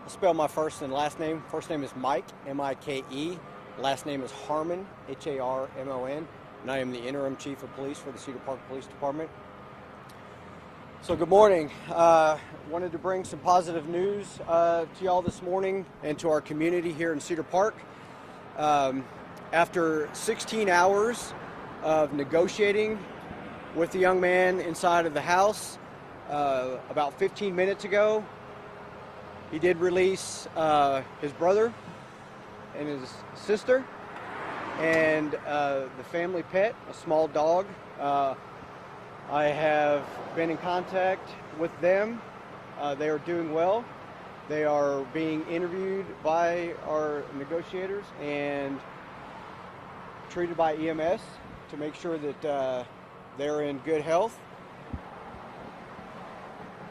I'll spell my first and last name. First name is Mike, M-I-K-E. Last name is Harmon, H-A-R-M-O-N. And I am the interim chief of police for the Cedar Park Police Department. So good morning. Wanted to bring some positive news to y'all this morning and to our community here in Cedar Park. After 16 hours of negotiating with the young man inside of the house, about 15 minutes ago, he did release his brother and his sister and the family pet, a small dog. I have been in contact with them. They are doing well. They are being interviewed by our negotiators and treated by EMS to make sure that they're in good health.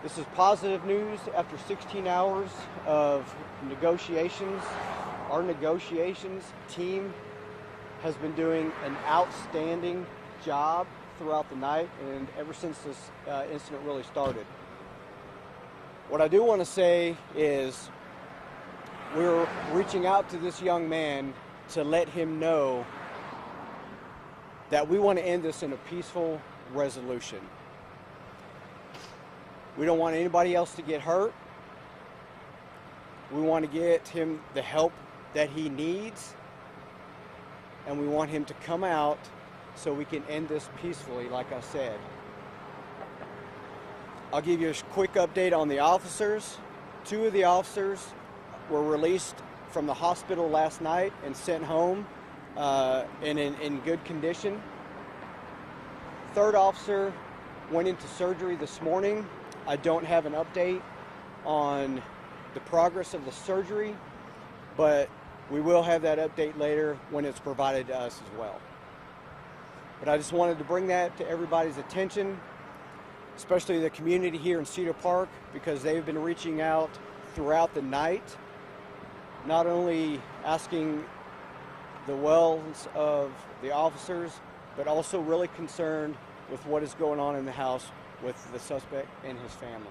This is positive news after 16 hours of negotiations. Our negotiations team has been doing an outstanding job throughout the night and ever since this incident really started. What I do want to say is we're reaching out to this young man to let him know that we want to end this in a peaceful resolution. We don't want anybody else to get hurt. We want to get him the help that he needs, and we want him to come out so we can end this peacefully, like I said. I'll give you a quick update on the officers. 2 of the officers were released from the hospital last night and sent home in good condition. 3rd officer went into surgery this morning. I don't have an update on the progress of the surgery, but we will have that update later when it's provided to us as well. But I just wanted to bring that to everybody's attention, especially the community here in Cedar Park, because they've been reaching out throughout the night, not only asking the wells of the officers, but also really concerned with what is going on in the house with the suspect and his family.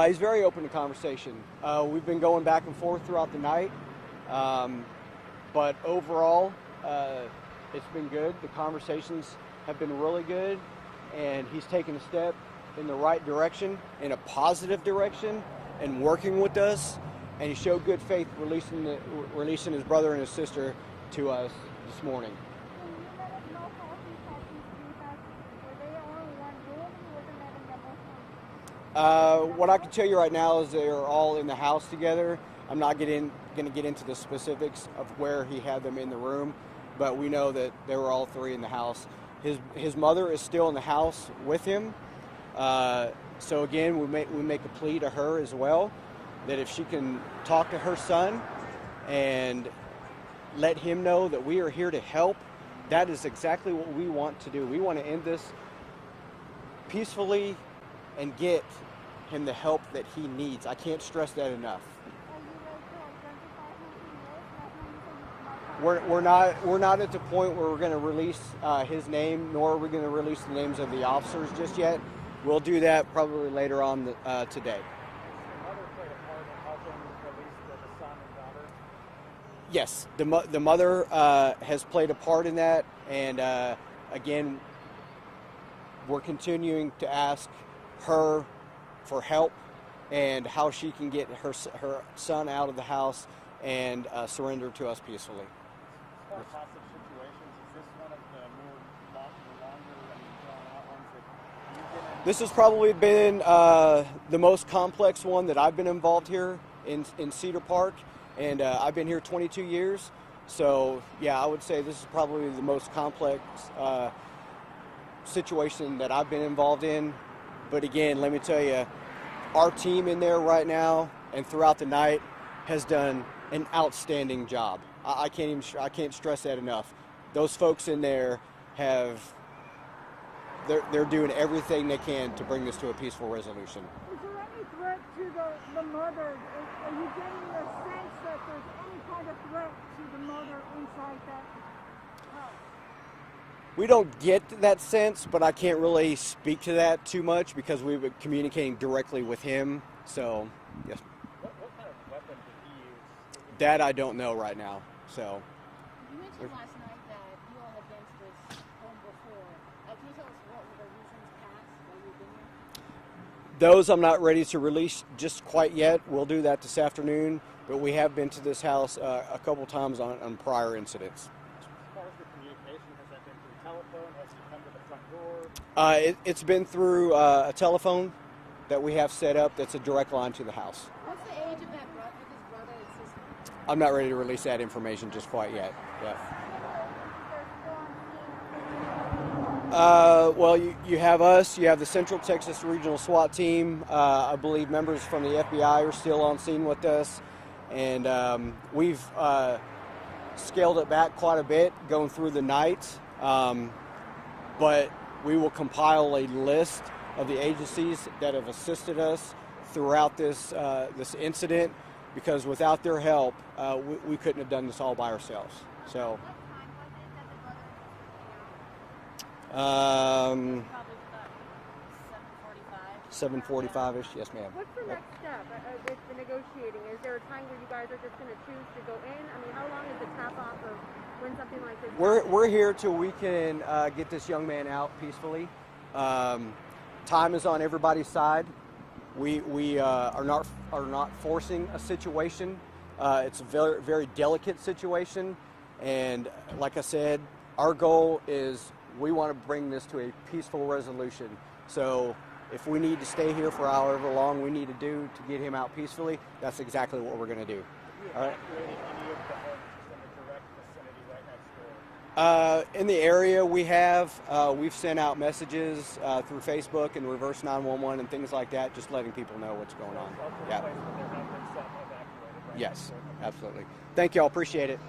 He's very open to conversation. We've been going back and forth throughout the night, but overall, it's been good. The conversations have been really good, and he's taken a step in the right direction, in a positive direction, and working with us. And he showed good faith releasing his brother and his sister to us this morning. What I can tell you right now is they're all in the house together. I'm not going to get into the specifics of where he had them in the room, but we know that they were all 3 in the house. His mother is still in the house with him. So again, we make a plea to her as well, that if she can talk to her son and let him know that we are here to help, that is exactly what we want to do. We want to end this peacefully and get him the help that he needs. I can't stress that enough. We're not at the point where we're going to release his name, nor are we going to release the names of the officers just yet. We'll do that probably later on today. Yes, the mother has played a part in that, and again, we're continuing to ask her for help and how she can get her son out of the house and surrender to us peacefully. As far as hostage situations, is this one of the more longer and drawn out ones that you've been in? This has probably been the most complex one that I've been involved here in Cedar Park, and I've been here 22 years. So yeah, I would say this is probably the most complex situation that I've been involved in. But again, let me tell you, our team in there right now and throughout the night has done an outstanding job. I can't stress that enough. Those folks in there they're doing everything they can to bring this to a peaceful resolution. Is there any threat to the mother? Are you getting a sense that there's any kind of threat to the mother inside that We don't get that sense, but I can't really speak to that too much because we've been communicating directly with him. So, yes. What kind of weapon did he use? That I don't know right now. So, You mentioned last night that you all had been to this home before. Can you tell us what were the reasons past while you've been here? those I'm not ready to release just quite yet. We'll do that this afternoon, but we have been to this house a couple times on prior incidents. As far as the communication, has that been through telephone? Has he come to the front door? It's been through a telephone that we have set up that's a direct line to the house. What's the age of his brother and sister? I'm not ready to release that information just quite yet. Yeah. Well, you have us, you have the Central Texas Regional SWAT team. I believe members from the FBI are still on scene with us. And we've scaled it back quite a bit going through the night. But we will compile a list of the agencies that have assisted us throughout this incident, because without their help, we couldn't have done this all by ourselves. So. Probably about 7:45. 7:45-ish, yes, ma'am. What's the next step with the negotiating? Is there a time where you guys are just going to choose to go in? I mean, how long is the tap off of when something like this happens? We're here till we can get this young man out peacefully. Time is on everybody's side. We are not forcing a situation. It's a very, very delicate situation, and like I said, our goal is we want to bring this to a peaceful resolution. So if we need to stay here for however long we need to do to get him out peacefully, that's exactly what we're going to do. All right. Evacuated any of the homes just in the direct vicinity right next door? In the area we've sent out messages through Facebook and reverse 911 and things like that, just letting people know what's going on. Also, Yeah. place where there have been some evacuated right Yes, next door. absolutely. Thank you all. Appreciate it.